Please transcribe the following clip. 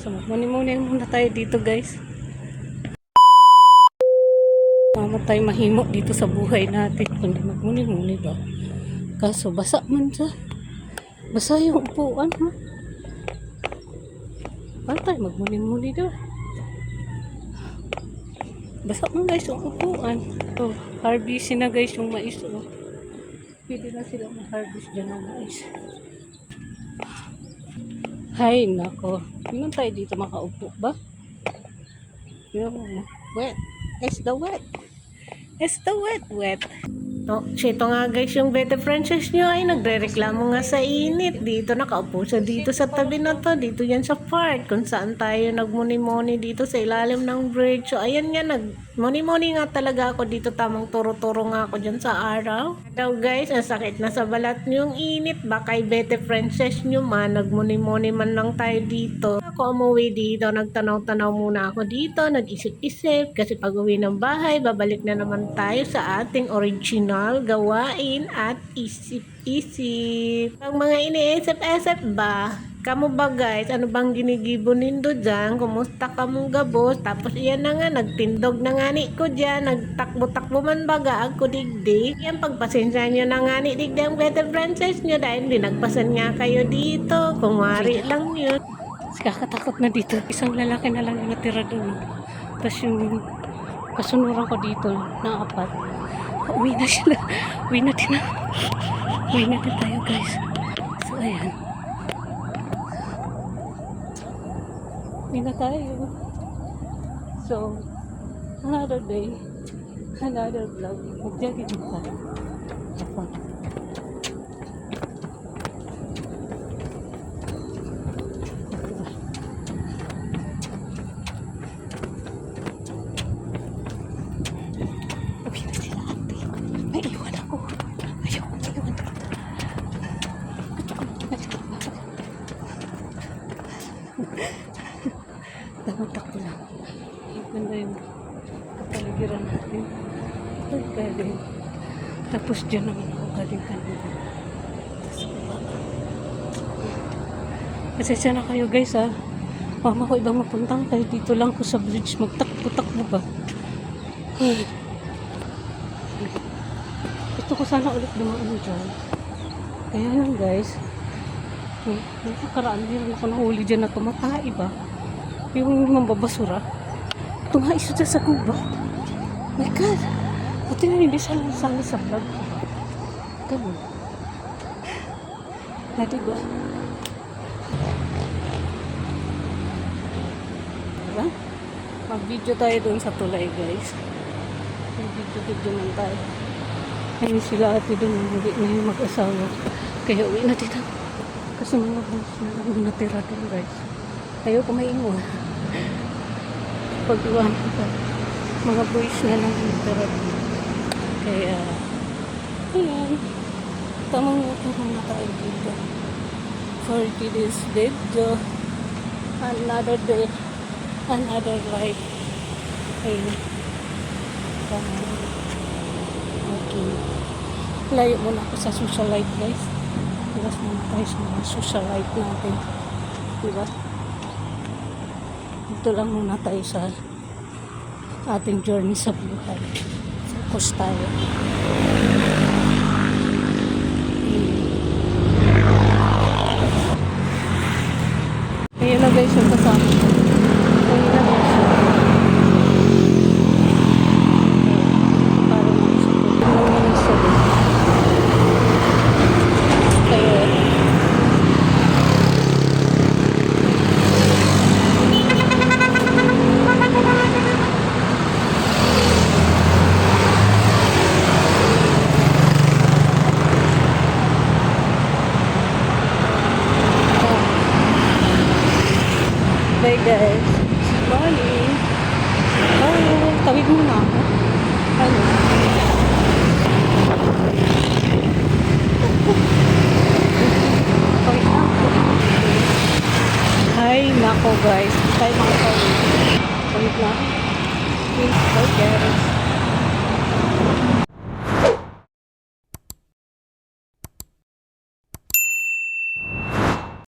So, muni-muni muna tayo dito, guys. Mama tayo mahimo dito sa buhay natin. Kundi magmuni-muni ba? Kaso, basa man siya. Basa yung upuan, ha? Paano tayo magmuni-muni daw? Basa man, guys, yung upuan. So, harvest na, guys, yung mais, oh. Pwede na sila mag-harvest dyan ng mais. Hay, nako. Hindi tayo dito makaupo ba? Yung wet. It's the wet. It's the wet. Ito nga guys, yung Bete Princess nyo ay nagre-reklamo nga sa init. Dito nakaupo siya dito sa tabi na to. Dito yan sa park kung saan tayo nagmuni-muni dito sa ilalim ng bridge. So ayan nga, nagmuni-muni nga talaga ako dito. Tamang turo-turo nga ako dyan sa araw. Daw guys, ang sakit na sa balat nyo yung init. Baka Bete Princess nyo man, nagmuni-muni man lang tayo dito. Ako umuwi dito, nagtanaw-tanaw muna ako dito. Nag-isip-isip kasi pag uwi ng bahay, babalik na naman tayo sa ating original gawain at isip-isip. Ang mga iniisip-isip ba? Kamu ba guys? Ano bang ginigibon nindo dyan? Kumusta ka mong gabos? Tapos iyan na nga, nagtindog na nga ni ko dyan. Nagtakbo-takbo man baga ako digdig. Yan, pagpasensya nyo na nga ni digdig ang Bete Princess nyo dahil dinagpasan nga kayo dito. Kung wari lang yun. Kakatakot na dito. Isang lalaki na lang yung natira doon. Tapos yung kasunuran ko dito na apat. Uwi na sila. Uwi na din tayo guys. So ayan. Uwi na tayo. So another day, another vlog. Mag-jogging tayo. Kapag takbo lang. Ganda yung kapaligiran natin. Ito galing. Tapos dyan naman ako galing kanina. Pasensya na kayo guys ha. Mama ko ibang mapuntang tayo. Dito lang ko sa bridge. Magtakbo-takbo ba? Gusto ko sana ulit dumaan dyan. Kaya yun guys. Nakakaraan din ako nahuli dyan na tumatay ba? Yung mambabasura. Ito nga isa dyan sa kuba. My God. Buti na hindi siya sali sa vlog. Ganun. Na diba? Diba? Mag-video tayo doon sa tulay guys. Mag-video man tayo. Ayun sila ate doon. Hindi na yung mag-asawa. Kaya uwi na dito. Kasi mga boys na lang natira doon guys. Ayoko maingon. Pag-iwan ko mga boys na lang natira doon. Kaya ayan. Tamang utang na tayo dito. For today's video. Another day. Another life. Ayun. Okay. Layo muna ako sa socialite guys. Tigas muna tayo sa mga socialite natin. Diba? Dito lang muna tayo sa ating journey sa buhay. Focus tayo. Ayun na guys yung kasama. Ayun na guys. Bye guys. Morning. Oh, tawid muna ako. Ano? Ay, nako guys. Tayo makakawin. Tawid na. Bye guys.